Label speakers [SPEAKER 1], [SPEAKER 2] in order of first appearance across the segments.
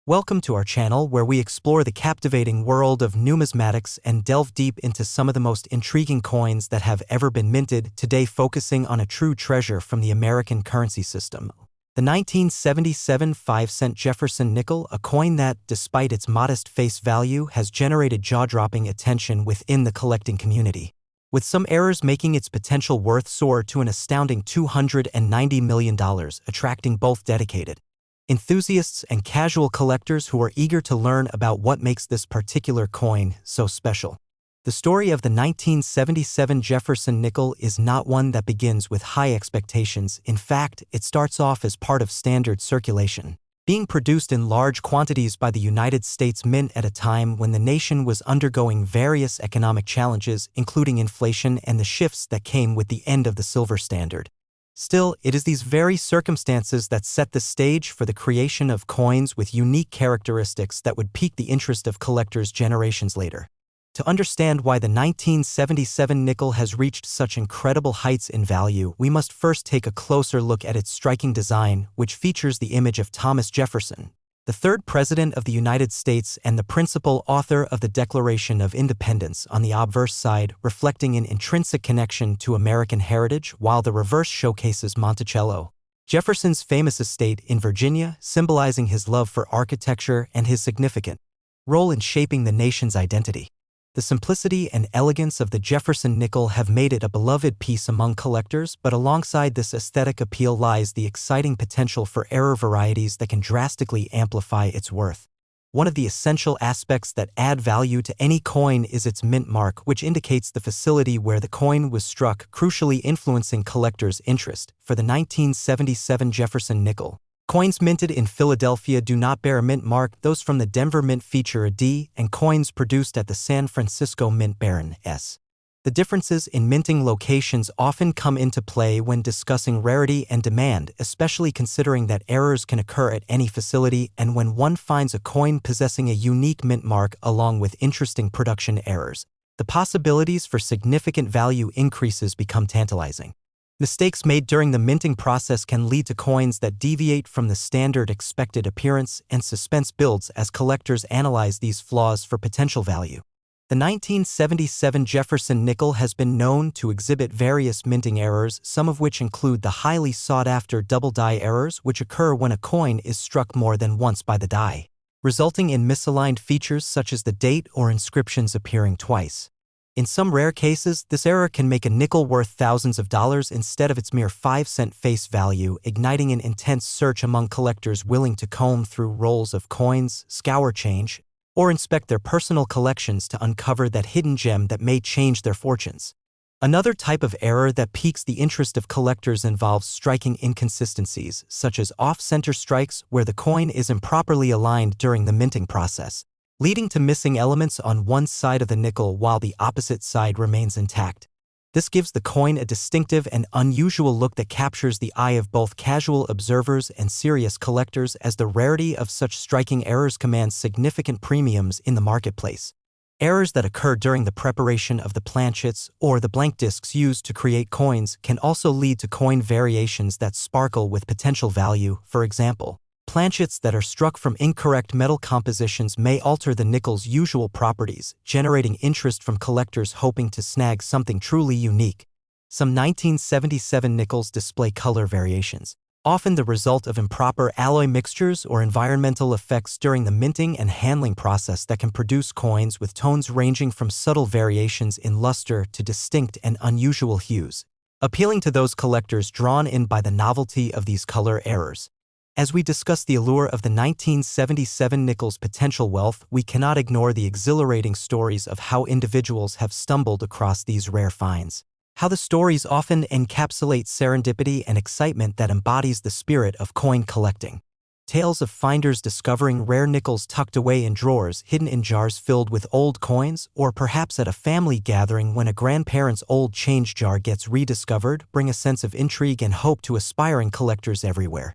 [SPEAKER 1] Welcome to our channel where we explore the captivating world of numismatics and delve deep into some of the most intriguing coins that have ever been minted, today focusing on a true treasure from the American currency system. The 1977 5-cent Jefferson nickel, a coin that, despite its modest face value, has generated jaw-dropping attention within the collecting community, with some errors making its potential worth soar to an astounding $290 million, attracting both dedicated enthusiasts and casual collectors who are eager to learn about what makes this particular coin so special. The story of the 1977 Jefferson nickel is not one that begins with high expectations. In fact, it starts off as part of standard circulation, being produced in large quantities by the United States Mint at a time when the nation was undergoing various economic challenges, including inflation and the shifts that came with the end of the silver standard. Still, it is these very circumstances that set the stage for the creation of coins with unique characteristics that would pique the interest of collectors generations later. To understand why the 1977 nickel has reached such incredible heights in value, we must first take a closer look at its striking design, which features the image of Thomas Jefferson, the third President of the United States and the principal author of the Declaration of Independence, on the obverse side, reflecting an intrinsic connection to American heritage, while the reverse showcases Monticello, Jefferson's famous estate in Virginia, symbolizing his love for architecture and his significant role in shaping the nation's identity. The simplicity and elegance of the Jefferson nickel have made it a beloved piece among collectors, but alongside this aesthetic appeal lies the exciting potential for error varieties that can drastically amplify its worth. One of the essential aspects that add value to any coin is its mint mark, which indicates the facility where the coin was struck, crucially influencing collectors' interest. For the 1977 Jefferson nickel, coins minted in Philadelphia do not bear a mint mark. Those from the Denver Mint feature a D, and coins produced at the San Francisco Mint bear an S. The differences in minting locations often come into play when discussing rarity and demand, especially considering that errors can occur at any facility, and when one finds a coin possessing a unique mint mark along with interesting production errors, the possibilities for significant value increases become tantalizing. Mistakes made during the minting process can lead to coins that deviate from the standard expected appearance, and suspense builds as collectors analyze these flaws for potential value. The 1977 Jefferson nickel has been known to exhibit various minting errors, some of which include the highly sought-after double die errors, which occur when a coin is struck more than once by the die, resulting in misaligned features such as the date or inscriptions appearing twice. In some rare cases, this error can make a nickel worth thousands of dollars instead of its mere 5-cent face value, igniting an intense search among collectors willing to comb through rolls of coins, scour change, or inspect their personal collections to uncover that hidden gem that may change their fortunes. Another type of error that piques the interest of collectors involves striking inconsistencies, such as off-center strikes where the coin is improperly aligned during the minting process, leading to missing elements on one side of the nickel while the opposite side remains intact. This gives the coin a distinctive and unusual look that captures the eye of both casual observers and serious collectors, as the rarity of such striking errors commands significant premiums in the marketplace. Errors that occur during the preparation of the planchets or the blank discs used to create coins can also lead to coin variations that sparkle with potential value. For example, planchets that are struck from incorrect metal compositions may alter the nickel's usual properties, generating interest from collectors hoping to snag something truly unique. Some 1977 nickels display color variations, often the result of improper alloy mixtures or environmental effects during the minting and handling process, that can produce coins with tones ranging from subtle variations in luster to distinct and unusual hues, appealing to those collectors drawn in by the novelty of these color errors. As we discuss the allure of the 1977 nickel's potential wealth, we cannot ignore the exhilarating stories of how individuals have stumbled across these rare finds. How the stories often encapsulate serendipity and excitement that embodies the spirit of coin collecting. Tales of finders discovering rare nickels tucked away in drawers, hidden in jars filled with old coins, or perhaps at a family gathering when a grandparent's old change jar gets rediscovered, bring a sense of intrigue and hope to aspiring collectors everywhere.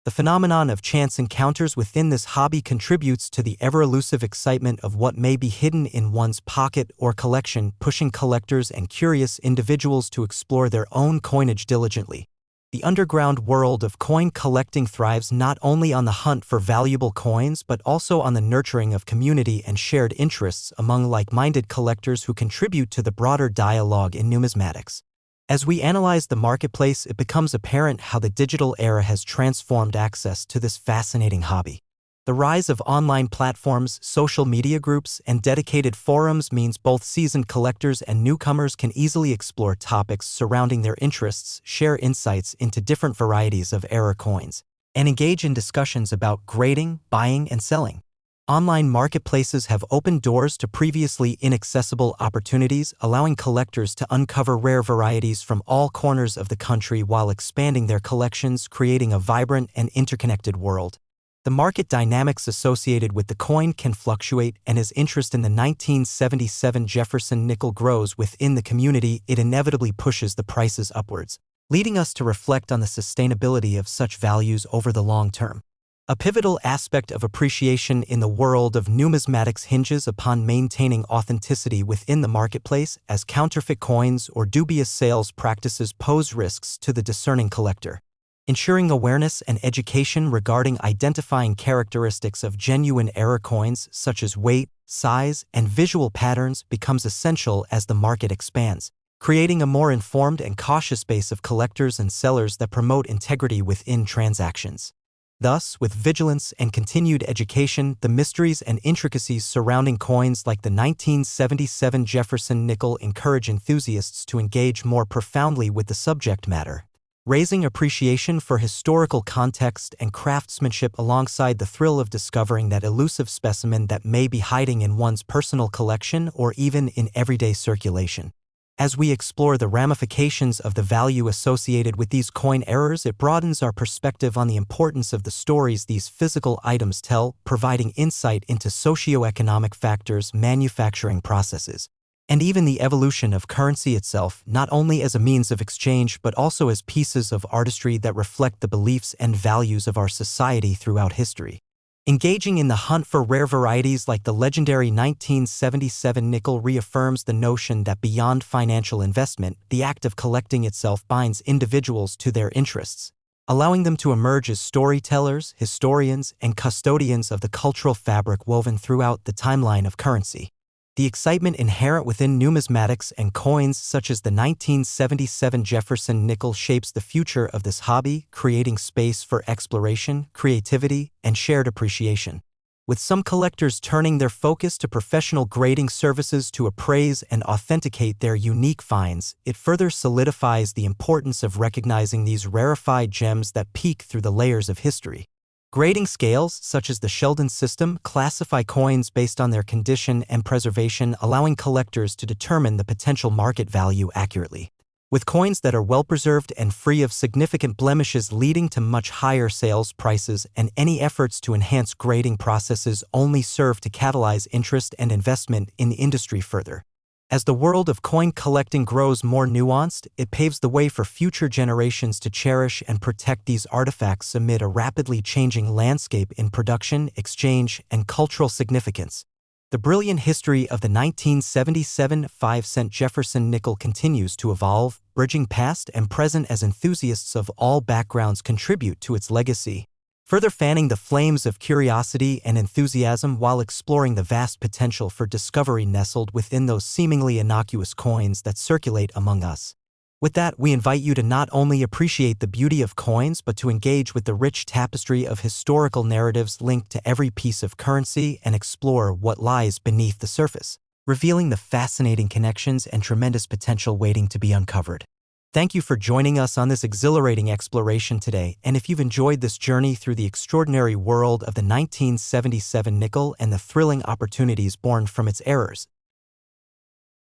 [SPEAKER 1] The phenomenon of chance encounters within this hobby contributes to the ever-elusive excitement of what may be hidden in one's pocket or collection, pushing collectors and curious individuals to explore their own coinage diligently. The underground world of coin collecting thrives not only on the hunt for valuable coins but also on the nurturing of community and shared interests among like-minded collectors who contribute to the broader dialogue in numismatics. As we analyze the marketplace, it becomes apparent how the digital era has transformed access to this fascinating hobby. The rise of online platforms, social media groups, and dedicated forums means both seasoned collectors and newcomers can easily explore topics surrounding their interests, share insights into different varieties of rare coins, and engage in discussions about grading, buying, and selling. Online marketplaces have opened doors to previously inaccessible opportunities, allowing collectors to uncover rare varieties from all corners of the country while expanding their collections, creating a vibrant and interconnected world. The market dynamics associated with the coin can fluctuate, and as interest in the 1977 Jefferson nickel grows within the community, it inevitably pushes the prices upwards, leading us to reflect on the sustainability of such values over the long term. A pivotal aspect of appreciation in the world of numismatics hinges upon maintaining authenticity within the marketplace, as counterfeit coins or dubious sales practices pose risks to the discerning collector. Ensuring awareness and education regarding identifying characteristics of genuine rare coins such as weight, size, and visual patterns becomes essential as the market expands, creating a more informed and cautious base of collectors and sellers that promote integrity within transactions. Thus, with vigilance and continued education, the mysteries and intricacies surrounding coins like the 1977 Jefferson nickel encourage enthusiasts to engage more profoundly with the subject matter, raising appreciation for historical context and craftsmanship alongside the thrill of discovering that elusive specimen that may be hiding in one's personal collection or even in everyday circulation. As we explore the ramifications of the value associated with these coin errors, it broadens our perspective on the importance of the stories these physical items tell, providing insight into socioeconomic factors, manufacturing processes, and even the evolution of currency itself, not only as a means of exchange but also as pieces of artistry that reflect the beliefs and values of our society throughout history. Engaging in the hunt for rare varieties like the legendary 1977 nickel reaffirms the notion that beyond financial investment, the act of collecting itself binds individuals to their interests, allowing them to emerge as storytellers, historians, and custodians of the cultural fabric woven throughout the timeline of currency. The excitement inherent within numismatics and coins such as the 1977 Jefferson nickel shapes the future of this hobby, creating space for exploration, creativity, and shared appreciation. With some collectors turning their focus to professional grading services to appraise and authenticate their unique finds, it further solidifies the importance of recognizing these rarefied gems that peek through the layers of history. Grading scales, such as the Sheldon system, classify coins based on their condition and preservation, allowing collectors to determine the potential market value accurately. With coins that are well-preserved and free of significant blemishes leading to much higher sales prices, and any efforts to enhance grading processes only serve to catalyze interest and investment in the industry further. As the world of coin collecting grows more nuanced, it paves the way for future generations to cherish and protect these artifacts amid a rapidly changing landscape in production, exchange, and cultural significance. The brilliant history of the 1977 5-cent Jefferson nickel continues to evolve, bridging past and present as enthusiasts of all backgrounds contribute to its legacy, further fanning the flames of curiosity and enthusiasm while exploring the vast potential for discovery nestled within those seemingly innocuous coins that circulate among us. With that, we invite you to not only appreciate the beauty of coins but to engage with the rich tapestry of historical narratives linked to every piece of currency and explore what lies beneath the surface, revealing the fascinating connections and tremendous potential waiting to be uncovered. Thank you for joining us on this exhilarating exploration today, and if you've enjoyed this journey through the extraordinary world of the 1977 nickel and the thrilling opportunities born from its errors.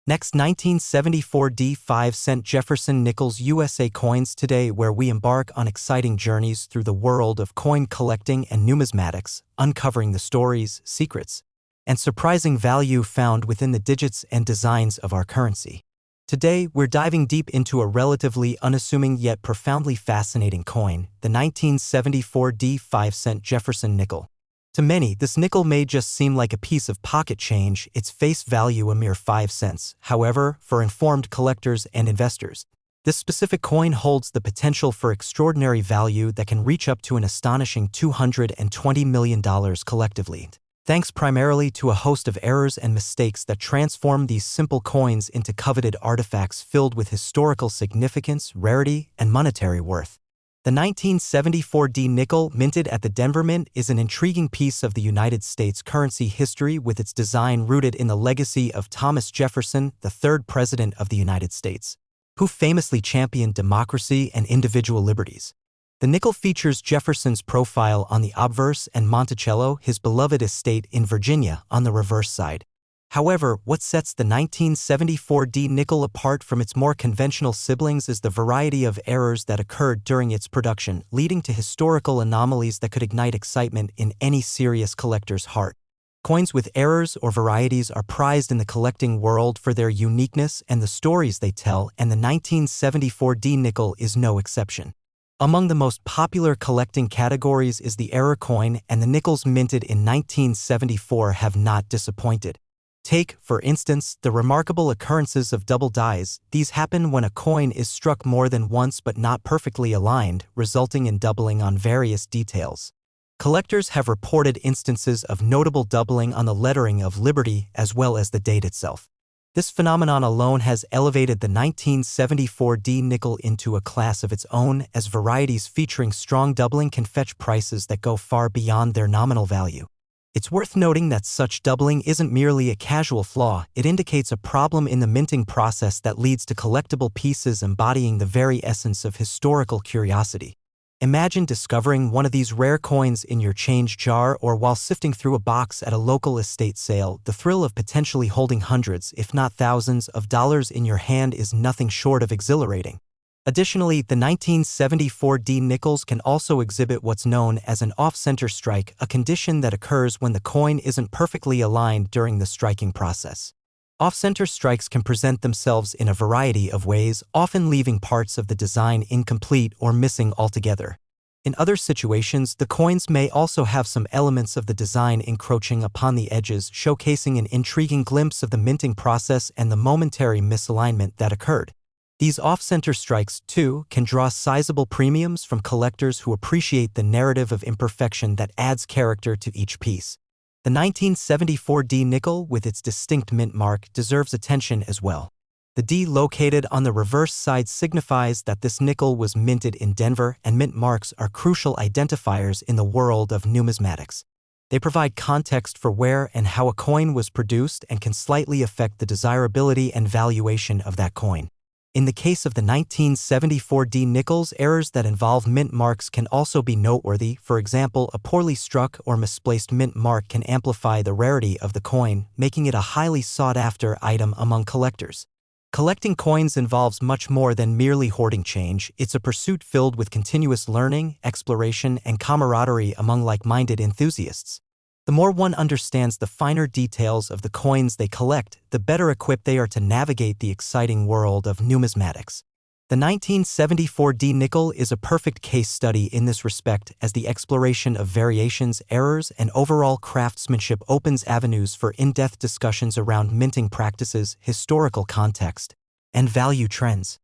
[SPEAKER 1] Next, 1974 5-cent Jefferson Nickels USA coins today, where we embark on exciting journeys through the world of coin collecting and numismatics, uncovering the stories, secrets, and surprising value found within the digits and designs of our currency. Today, we're diving deep into a relatively unassuming yet profoundly fascinating coin, the 1974 5-cent Jefferson nickel. To many, this nickel may just seem like a piece of pocket change, its face value a mere 5 cents. However, for informed collectors and investors, This specific coin holds the potential for extraordinary value that can reach up to an astonishing $220 million collectively, thanks primarily to a host of errors and mistakes that transform these simple coins into coveted artifacts filled with historical significance, rarity, and monetary worth. The 1974 D nickel, minted at the Denver Mint, is an intriguing piece of the United States currency history with its design rooted in the legacy of Thomas Jefferson, the third President of the United States, who famously championed democracy and individual liberties. The nickel features Jefferson's profile on the obverse and Monticello, his beloved estate in Virginia, on the reverse side. However, what sets the 1974 D nickel apart from its more conventional siblings is the variety of errors that occurred during its production, leading to historical anomalies that could ignite excitement in any serious collector's heart. Coins with errors or varieties are prized in the collecting world for their uniqueness and the stories they tell, and the 1974 D nickel is no exception. Among the most popular collecting categories is the error coin, and the nickels minted in 1974 have not disappointed. Take, for instance, the remarkable occurrences of double dies. These happen when a coin is struck more than once but not perfectly aligned, resulting in doubling on various details. Collectors have reported instances of notable doubling on the lettering of Liberty as well as the date itself. This phenomenon alone has elevated the 1974 D nickel into a class of its own, as varieties featuring strong doubling can fetch prices that go far beyond their nominal value. It's worth noting that such doubling isn't merely a casual flaw, it indicates a problem in the minting process that leads to collectible pieces embodying the very essence of historical curiosity. Imagine discovering one of these rare coins in your change jar or while sifting through a box at a local estate sale. The thrill of potentially holding hundreds, if not thousands, of dollars in your hand is nothing short of exhilarating. Additionally, the 1974 D nickels can also exhibit what's known as an off-center strike, a condition that occurs when the coin isn't perfectly aligned during the striking process. Off-center strikes can present themselves in a variety of ways, often leaving parts of the design incomplete or missing altogether. In other situations, the coins may also have some elements of the design encroaching upon the edges, showcasing an intriguing glimpse of the minting process and the momentary misalignment that occurred. These off-center strikes, too, can draw sizable premiums from collectors who appreciate the narrative of imperfection that adds character to each piece. The 1974 D nickel, with its distinct mint mark, deserves attention as well. The D located on the reverse side signifies that this nickel was minted in Denver, and mint marks are crucial identifiers in the world of numismatics. They provide context for where and how a coin was produced and can slightly affect the desirability and valuation of that coin. In the case of the 1974 D nickels, errors that involve mint marks can also be noteworthy. For example, a poorly struck or misplaced mint mark can amplify the rarity of the coin, making it a highly sought-after item among collectors. Collecting coins involves much more than merely hoarding change. It's a pursuit filled with continuous learning, exploration, and camaraderie among like-minded enthusiasts. The more one understands the finer details of the coins they collect, the better equipped they are to navigate the exciting world of numismatics. The 1974 D nickel is a perfect case study in this respect, as the exploration of variations, errors, and overall craftsmanship opens avenues for in-depth discussions around minting practices, historical context, and value trends.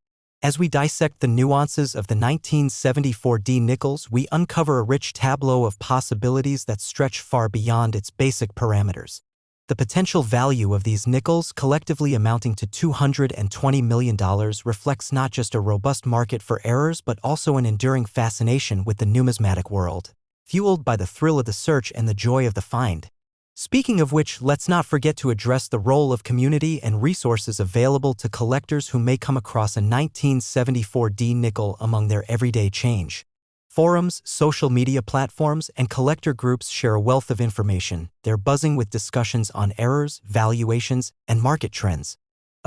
[SPEAKER 1] As we dissect the nuances of the 1974 D nickels, we uncover a rich tableau of possibilities that stretch far beyond its basic parameters. The potential value of these nickels, collectively amounting to $220 million, reflects not just a robust market for errors but also an enduring fascination with the numismatic world, fueled by the thrill of the search and the joy of the find. Speaking of which, let's not forget to address the role of community and resources available to collectors who may come across a 1974 D nickel among their everyday change. Forums, social media platforms, and collector groups share a wealth of information. They're buzzing with discussions on errors, valuations, and market trends.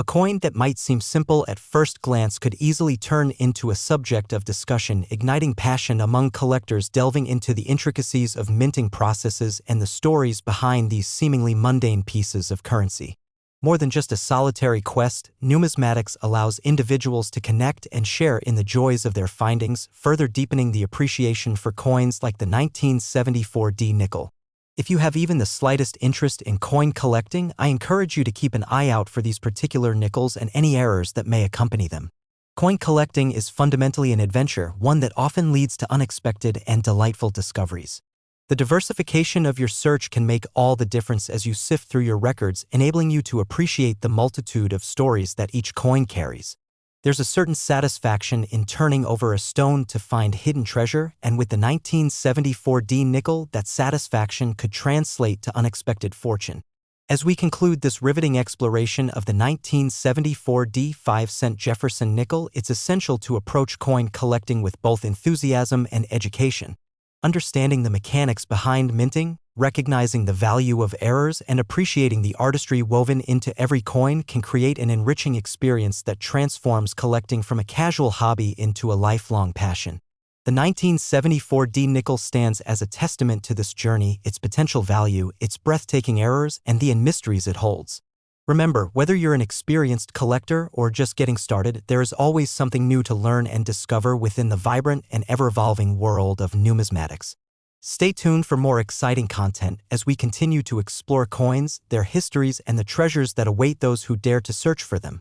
[SPEAKER 1] A coin that might seem simple at first glance could easily turn into a subject of discussion, igniting passion among collectors delving into the intricacies of minting processes and the stories behind these seemingly mundane pieces of currency. More than just a solitary quest, numismatics allows individuals to connect and share in the joys of their findings, further deepening the appreciation for coins like the 1974 D nickel. If you have even the slightest interest in coin collecting, I encourage you to keep an eye out for these particular nickels and any errors that may accompany them. Coin collecting is fundamentally an adventure, one that often leads to unexpected and delightful discoveries. The diversification of your search can make all the difference as you sift through your records, enabling you to appreciate the multitude of stories that each coin carries. There's a certain satisfaction in turning over a stone to find hidden treasure, and with the 1974 D nickel, that satisfaction could translate to unexpected fortune. As we conclude this riveting exploration of the 1974 D 5-cent Jefferson nickel, it's essential to approach coin collecting with both enthusiasm and education. Understanding the mechanics behind minting, recognizing the value of errors, and appreciating the artistry woven into every coin can create an enriching experience that transforms collecting from a casual hobby into a lifelong passion. The 1974 D nickel stands as a testament to this journey, its potential value, its breathtaking errors, and the mysteries it holds. Remember, whether you're an experienced collector or just getting started, there is always something new to learn and discover within the vibrant and ever-evolving world of numismatics. Stay tuned for more exciting content as we continue to explore coins, their histories, and the treasures that await those who dare to search for them.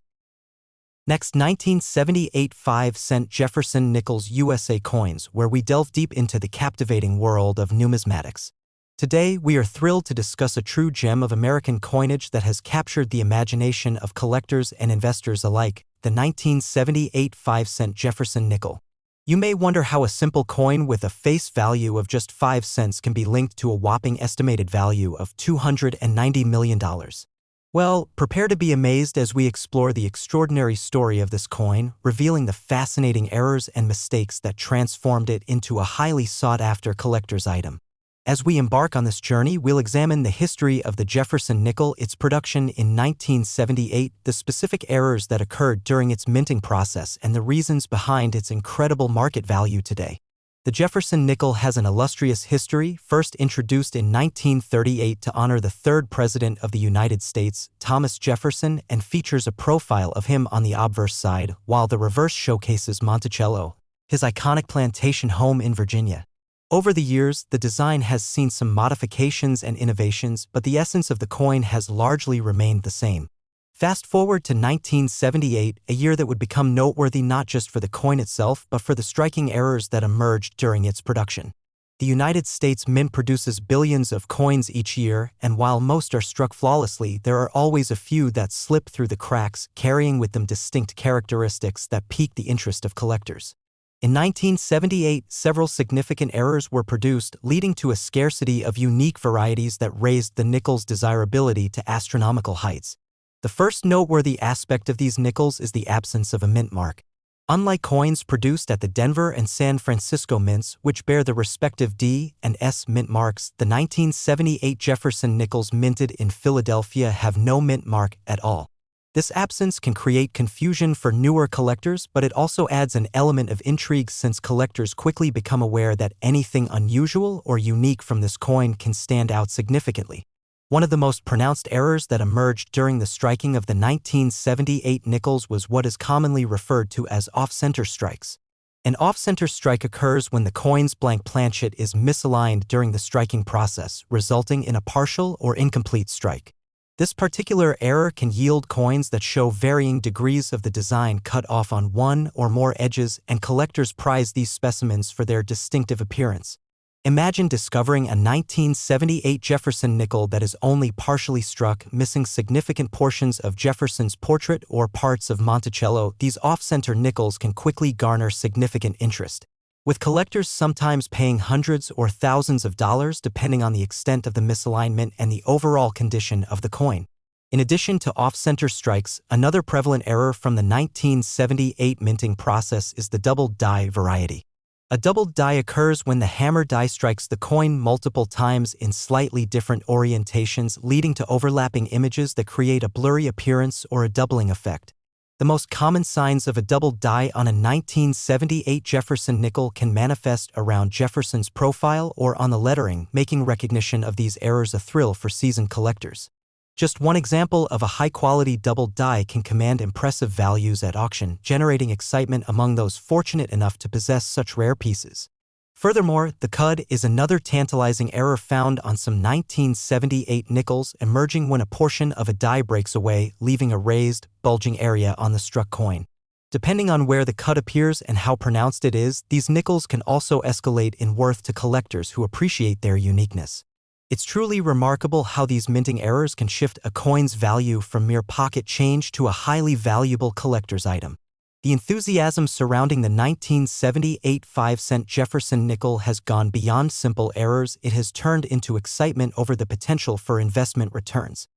[SPEAKER 1] Next, 1978 5-cent Jefferson Nickels USA coins, where we delve deep into the captivating world of numismatics. Today, we are thrilled to discuss a true gem of American coinage that has captured the imagination of collectors and investors alike, the 1978 5-cent Jefferson nickel. You may wonder how a simple coin with a face value of just 5 cents can be linked to a whopping estimated value of $290 million. Well, prepare to be amazed as we explore the extraordinary story of this coin, revealing the fascinating errors and mistakes that transformed it into a highly sought-after collector's item. As we embark on this journey, we'll examine the history of the Jefferson nickel, its production in 1978, the specific errors that occurred during its minting process, and the reasons behind its incredible market value today. The Jefferson nickel has an illustrious history, first introduced in 1938 to honor the third President of the United States, Thomas Jefferson, and features a profile of him on the obverse side, while the reverse showcases Monticello, his iconic plantation home in Virginia. Over the years, the design has seen some modifications and innovations, but the essence of the coin has largely remained the same. Fast forward to 1978, a year that would become noteworthy not just for the coin itself, but for the striking errors that emerged during its production. The United States Mint produces billions of coins each year, and while most are struck flawlessly, there are always a few that slip through the cracks, carrying with them distinct characteristics that pique the interest of collectors. In 1978, several significant errors were produced, leading to a scarcity of unique varieties that raised the nickel's desirability to astronomical heights. The first noteworthy aspect of these nickels is the absence of a mint mark. Unlike coins produced at the Denver and San Francisco mints, which bear the respective D and S mint marks, the 1978 Jefferson nickels minted in Philadelphia have no mint mark at all. This absence can create confusion for newer collectors, but it also adds an element of intrigue since collectors quickly become aware that anything unusual or unique from this coin can stand out significantly. One of the most pronounced errors that emerged during the striking of the 1978 nickels was what is commonly referred to as off-center strikes. An off-center strike occurs when the coin's blank planchet is misaligned during the striking process, resulting in a partial or incomplete strike. This particular error can yield coins that show varying degrees of the design cut off on one or more edges, and collectors prize these specimens for their distinctive appearance. Imagine discovering a 1978 Jefferson nickel that is only partially struck, missing significant portions of Jefferson's portrait or parts of Monticello. These off-center nickels can quickly garner significant interest, with collectors sometimes paying hundreds or thousands of dollars depending on the extent of the misalignment and the overall condition of the coin. In addition to off-center strikes, another prevalent error from the 1978 minting process is the doubled die variety. A doubled die occurs when the hammer die strikes the coin multiple times in slightly different orientations, leading to overlapping images that create a blurry appearance or a doubling effect. The most common signs of a doubled die on a 1978 Jefferson nickel can manifest around Jefferson's profile or on the lettering, making recognition of these errors a thrill for seasoned collectors. Just one example of a high-quality doubled die can command impressive values at auction, generating excitement among those fortunate enough to possess such rare pieces. Furthermore, the cud is another tantalizing error found on some 1978 nickels, emerging when a portion of a die breaks away, leaving a raised, bulging area on the struck coin. Depending on where the cut appears and how pronounced it is, these nickels can also escalate in worth to collectors who appreciate their uniqueness. It's truly remarkable how these minting errors can shift a coin's value from mere pocket change to a highly valuable collector's item. The enthusiasm surrounding the 1978 5-cent Jefferson nickel has gone beyond simple errors. It has turned into excitement over the potential for investment returns.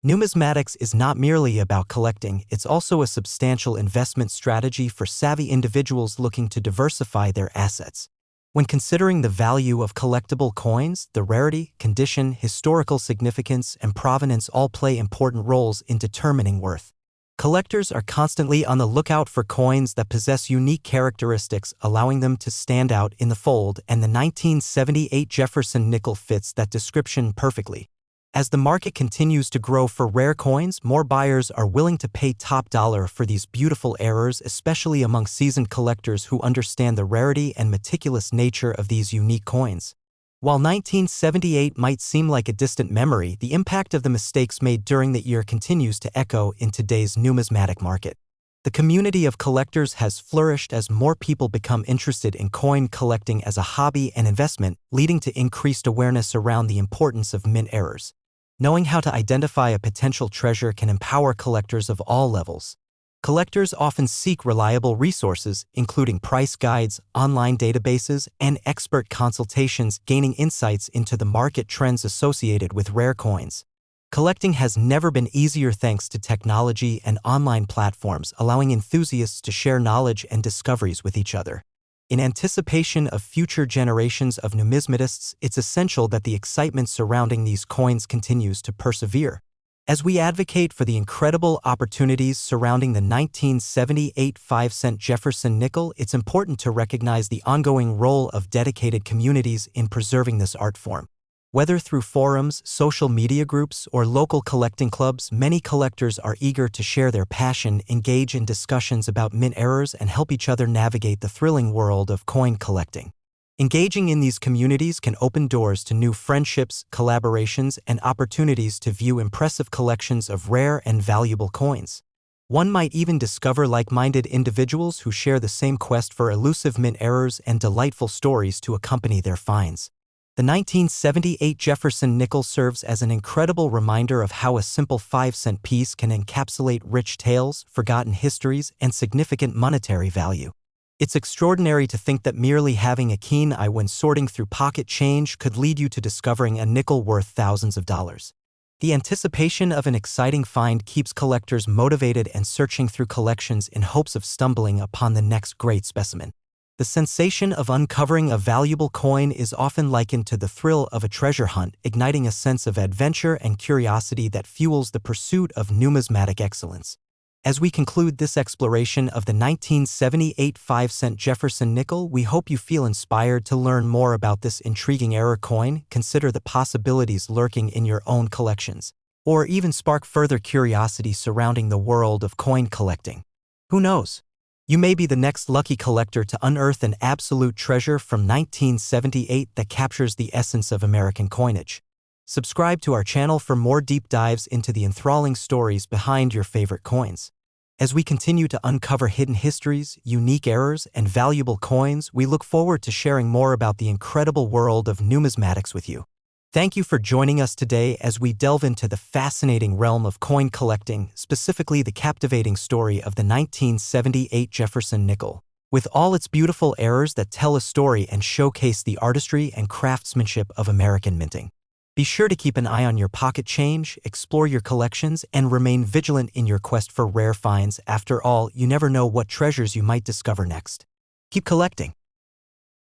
[SPEAKER 1] Numismatics is not merely about collecting, it's also a substantial investment strategy for savvy individuals looking to diversify their assets. When considering the value of collectible coins, the rarity, condition, historical significance, and provenance all play important roles in determining worth. Collectors are constantly on the lookout for coins that possess unique characteristics, allowing them to stand out in the fold, and the 1978 Jefferson nickel fits that description perfectly. As the market continues to grow for rare coins, more buyers are willing to pay top dollar for these beautiful errors, especially among seasoned collectors who understand the rarity and meticulous nature of these unique coins. While 1978 might seem like a distant memory, the impact of the mistakes made during the year continues to echo in today's numismatic market. The community of collectors has flourished as more people become interested in coin collecting as a hobby and investment, leading to increased awareness around the importance of mint errors. Knowing how to identify a potential treasure can empower collectors of all levels. Collectors often seek reliable resources, including price guides, online databases, and expert consultations, gaining insights into the market trends associated with rare coins. Collecting has never been easier thanks to technology and online platforms, allowing enthusiasts to share knowledge and discoveries with each other. In anticipation of future generations of numismatists, it's essential that the excitement surrounding these coins continues to persevere. As we advocate for the incredible opportunities surrounding the 1978 5-cent Jefferson nickel, it's important to recognize the ongoing role of dedicated communities in preserving this art form. Whether through forums, social media groups, or local collecting clubs, many collectors are eager to share their passion, engage in discussions about mint errors, and help each other navigate the thrilling world of coin collecting. Engaging in these communities can open doors to new friendships, collaborations, and opportunities to view impressive collections of rare and valuable coins. One might even discover like-minded individuals who share the same quest for elusive mint errors and delightful stories to accompany their finds. The 1978 Jefferson nickel serves as an incredible reminder of how a simple 5-cent piece can encapsulate rich tales, forgotten histories, and significant monetary value. It's extraordinary to think that merely having a keen eye when sorting through pocket change could lead you to discovering a nickel worth thousands of dollars. The anticipation of an exciting find keeps collectors motivated and searching through collections in hopes of stumbling upon the next great specimen. The sensation of uncovering a valuable coin is often likened to the thrill of a treasure hunt, igniting a sense of adventure and curiosity that fuels the pursuit of numismatic excellence. As we conclude this exploration of the 1978 5-cent Jefferson nickel, we hope you feel inspired to learn more about this intriguing error coin, consider the possibilities lurking in your own collections, or even spark further curiosity surrounding the world of coin collecting. Who knows? You may be the next lucky collector to unearth an absolute treasure from 1978 that captures the essence of American coinage. Subscribe to our channel for more deep dives into the enthralling stories behind your favorite coins. As we continue to uncover hidden histories, unique errors, and valuable coins, we look forward to sharing more about the incredible world of numismatics with you. Thank you for joining us today as we delve into the fascinating realm of coin collecting, specifically the captivating story of the 1978 Jefferson nickel. With all its beautiful errors that tell a story and showcase the artistry and craftsmanship of American minting. Be sure to keep an eye on your pocket change, explore your collections, and remain vigilant in your quest for rare finds. After all, you never know what treasures you might discover next. Keep collecting.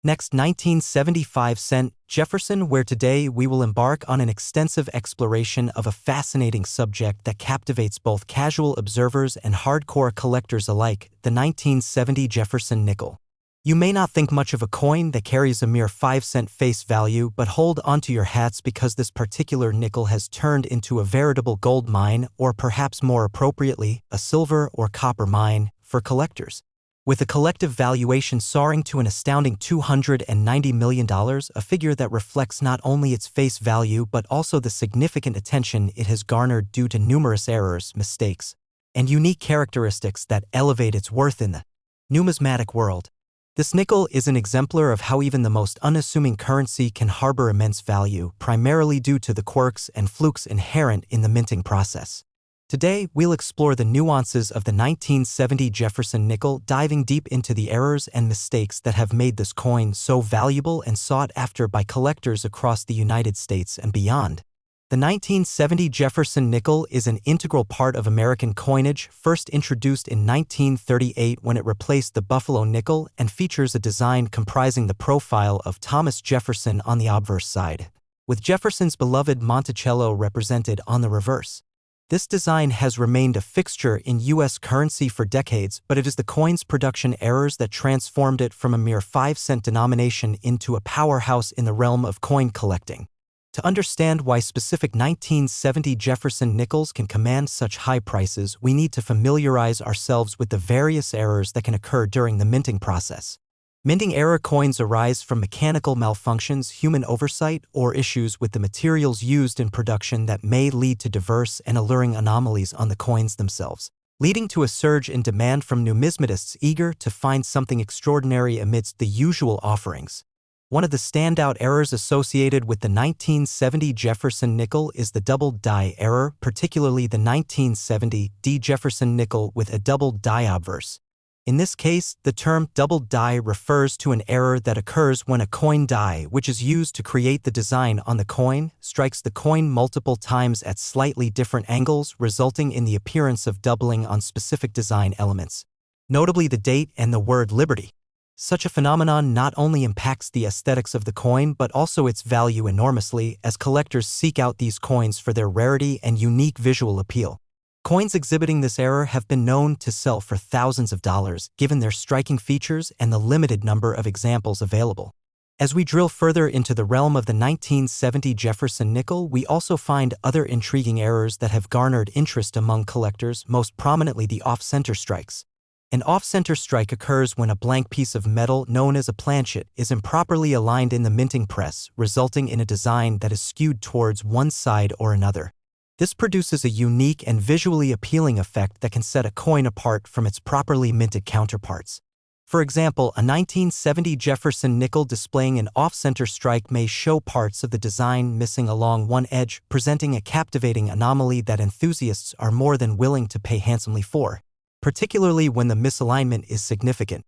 [SPEAKER 1] Next, 1975 cent Jefferson, where today we will embark on an extensive exploration of a fascinating subject that captivates both casual observers and hardcore collectors alike, the 1970 Jefferson nickel. You may not think much of a coin that carries a mere 5-cent face value, but hold onto your hats because this particular nickel has turned into a veritable gold mine, or perhaps more appropriately, a silver or copper mine, for collectors. With a collective valuation soaring to an astounding $290 million, a figure that reflects not only its face value but also the significant attention it has garnered due to numerous errors, mistakes, and unique characteristics that elevate its worth in the numismatic world. This nickel is an exemplar of how even the most unassuming currency can harbor immense value, primarily due to the quirks and flukes inherent in the minting process. Today, we'll explore the nuances of the 1970 Jefferson nickel, diving deep into the errors and mistakes that have made this coin so valuable and sought after by collectors across the United States and beyond. The 1970 Jefferson nickel is an integral part of American coinage, first introduced in 1938 when it replaced the Buffalo nickel, and features a design comprising the profile of Thomas Jefferson on the obverse side, with Jefferson's beloved Monticello represented on the reverse. This design has remained a fixture in U.S. currency for decades, but it is the coin's production errors that transformed it from a mere 5-cent denomination into a powerhouse in the realm of coin collecting. To understand why specific 1970 Jefferson nickels can command such high prices, we need to familiarize ourselves with the various errors that can occur during the minting process. Minting error coins arise from mechanical malfunctions, human oversight, or issues with the materials used in production that may lead to diverse and alluring anomalies on the coins themselves, leading to a surge in demand from numismatists eager to find something extraordinary amidst the usual offerings. One of the standout errors associated with the 1970 Jefferson nickel is the doubled die error, particularly the 1970 D Jefferson nickel with a doubled die obverse. In this case, the term doubled die refers to an error that occurs when a coin die, which is used to create the design on the coin, strikes the coin multiple times at slightly different angles, resulting in the appearance of doubling on specific design elements, notably the date and the word liberty. Such a phenomenon not only impacts the aesthetics of the coin but also its value enormously, as collectors seek out these coins for their rarity and unique visual appeal. Coins exhibiting this error have been known to sell for thousands of dollars, given their striking features and the limited number of examples available. As we drill further into the realm of the 1970 Jefferson nickel, we also find other intriguing errors that have garnered interest among collectors, most prominently the off-center strikes. An off-center strike occurs when a blank piece of metal known as a planchet is improperly aligned in the minting press, resulting in a design that is skewed towards one side or another. This produces a unique and visually appealing effect that can set a coin apart from its properly minted counterparts. For example, a 1970 Jefferson nickel displaying an off-center strike may show parts of the design missing along one edge, presenting a captivating anomaly that enthusiasts are more than willing to pay handsomely for, particularly when the misalignment is significant.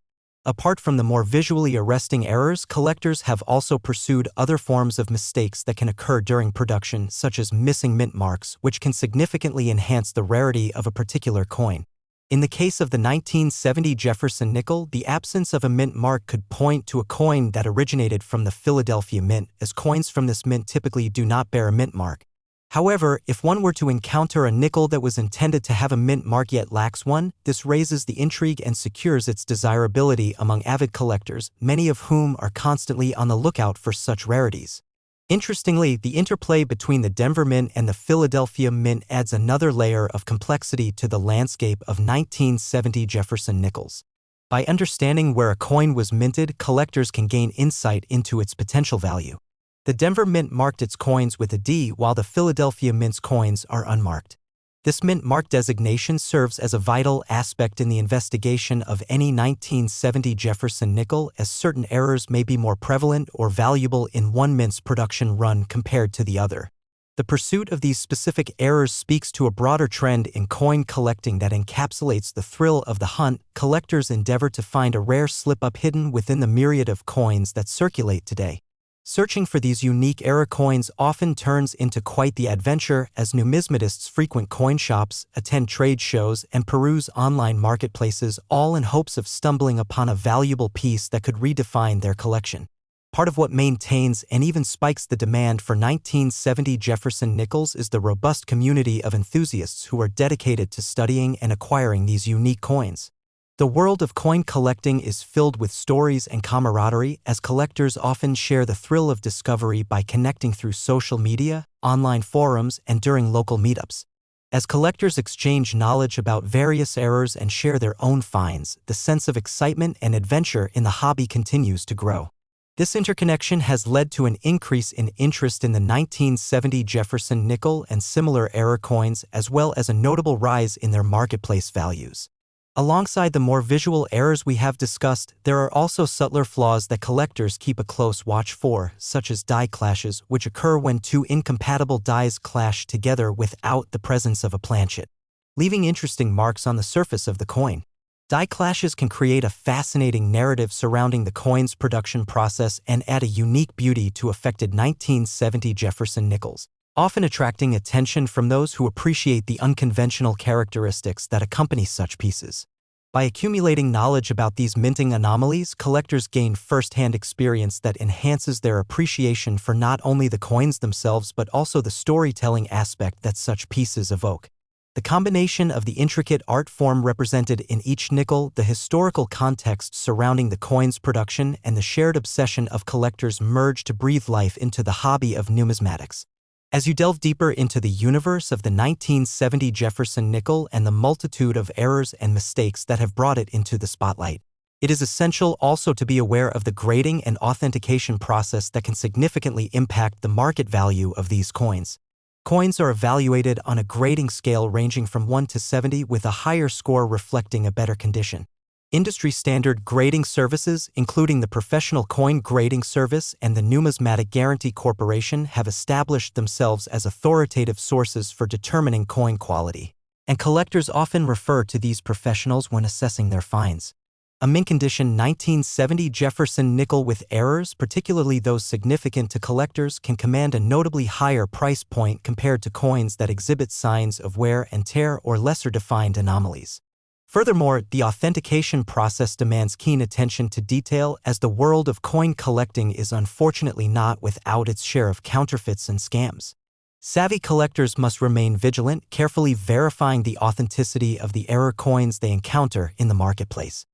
[SPEAKER 1] Apart from the more visually arresting errors, collectors have also pursued other forms of mistakes that can occur during production, such as missing mint marks, which can significantly enhance the rarity of a particular coin. In the case of the 1970 Jefferson nickel, the absence of a mint mark could point to a coin that originated from the Philadelphia Mint, as coins from this mint typically do not bear a mint mark. However, if one were to encounter a nickel that was intended to have a mint mark yet lacks one, this raises the intrigue and secures its desirability among avid collectors, many of whom are constantly on the lookout for such rarities. Interestingly, the interplay between the Denver Mint and the Philadelphia Mint adds another layer of complexity to the landscape of 1970 Jefferson nickels. By understanding where a coin was minted, collectors can gain insight into its potential value. The Denver Mint marked its coins with a D, while the Philadelphia Mint's coins are unmarked. This mint mark designation serves as a vital aspect in the investigation of any 1970 Jefferson nickel, as certain errors may be more prevalent or valuable in one mint's production run compared to the other. The pursuit of these specific errors speaks to a broader trend in coin collecting that encapsulates the thrill of the hunt. Collectors endeavor to find a rare slip-up hidden within the myriad of coins that circulate today. Searching for these unique error coins often turns into quite the adventure, as numismatists frequent coin shops, attend trade shows, and peruse online marketplaces, all in hopes of stumbling upon a valuable piece that could redefine their collection. Part of what maintains and even spikes the demand for 1970 Jefferson nickels is the robust community of enthusiasts who are dedicated to studying and acquiring these unique coins. The world of coin collecting is filled with stories and camaraderie, as collectors often share the thrill of discovery by connecting through social media, online forums, and during local meetups. As collectors exchange knowledge about various errors and share their own finds, the sense of excitement and adventure in the hobby continues to grow. This interconnection has led to an increase in interest in the 1970 Jefferson nickel and similar era coins, as well as a notable rise in their marketplace values. Alongside the more visual errors we have discussed, there are also subtler flaws that collectors keep a close watch for, such as die clashes, which occur when two incompatible dies clash together without the presence of a planchet, leaving interesting marks on the surface of the coin. Die clashes can create a fascinating narrative surrounding the coin's production process and add a unique beauty to affected 1970 Jefferson nickels, often attracting attention from those who appreciate the unconventional characteristics that accompany such pieces. By accumulating knowledge about these minting anomalies, collectors gain first-hand experience that enhances their appreciation for not only the coins themselves but also the storytelling aspect that such pieces evoke. The combination of the intricate art form represented in each nickel, the historical context surrounding the coin's production, and the shared obsession of collectors merge to breathe life into the hobby of numismatics. As you delve deeper into the universe of the 1970 Jefferson nickel and the multitude of errors and mistakes that have brought it into the spotlight, it is essential also to be aware of the grading and authentication process that can significantly impact the market value of these coins. Coins are evaluated on a grading scale ranging from 1 to 70, with a higher score reflecting a better condition. Industry-standard grading services, including the Professional Coin Grading Service and the Numismatic Guarantee Corporation, have established themselves as authoritative sources for determining coin quality, and collectors often refer to these professionals when assessing their finds. A mint-condition 1970 Jefferson nickel with errors, particularly those significant to collectors, can command a notably higher price point compared to coins that exhibit signs of wear and tear or lesser-defined anomalies. Furthermore, the authentication process demands keen attention to detail, as the world of coin collecting is unfortunately not without its share of counterfeits and scams. Savvy collectors must remain vigilant, carefully verifying the authenticity of the error coins they encounter in the marketplace.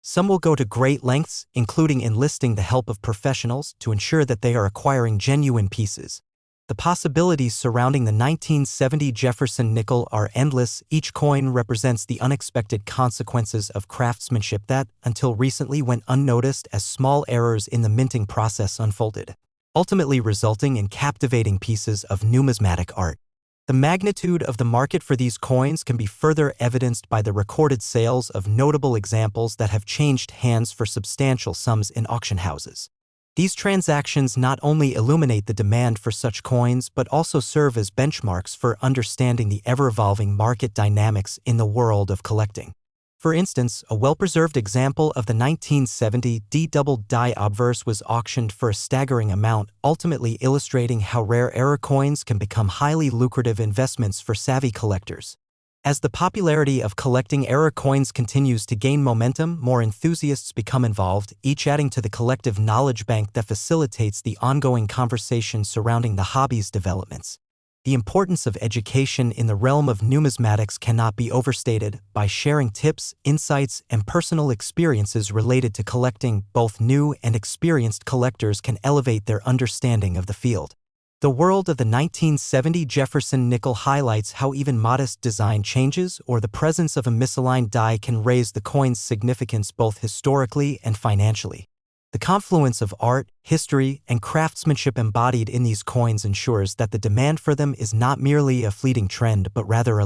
[SPEAKER 1] Some will go to great lengths, including enlisting the help of professionals, to ensure that they are acquiring genuine pieces. The possibilities surrounding the 1970 Jefferson nickel are endless. Each coin represents the unexpected consequences of craftsmanship that, until recently, went unnoticed as small errors in the minting process unfolded, ultimately resulting in captivating pieces of numismatic art. The magnitude of the market for these coins can be further evidenced by the recorded sales of notable examples that have changed hands for substantial sums in auction houses. These transactions not only illuminate the demand for such coins but also serve as benchmarks for understanding the ever-evolving market dynamics in the world of collecting. For instance, a well-preserved example of the 1970 Doubled Die Obverse was auctioned for a staggering amount, ultimately illustrating how rare error coins can become highly lucrative investments for savvy collectors. As the popularity of collecting error coins continues to gain momentum, more enthusiasts become involved, each adding to the collective knowledge bank that facilitates the ongoing conversation surrounding the hobby's developments. The importance of education in the realm of numismatics cannot be overstated. By sharing tips, insights, and personal experiences related to collecting, both new and experienced collectors can elevate their understanding of the field. The world of the 1970 Jefferson nickel highlights how even modest design changes or the presence of a misaligned die can raise the coin's significance both historically and financially. The confluence of art, history, and craftsmanship embodied in these coins ensures that the demand for them is not merely a fleeting trend but rather a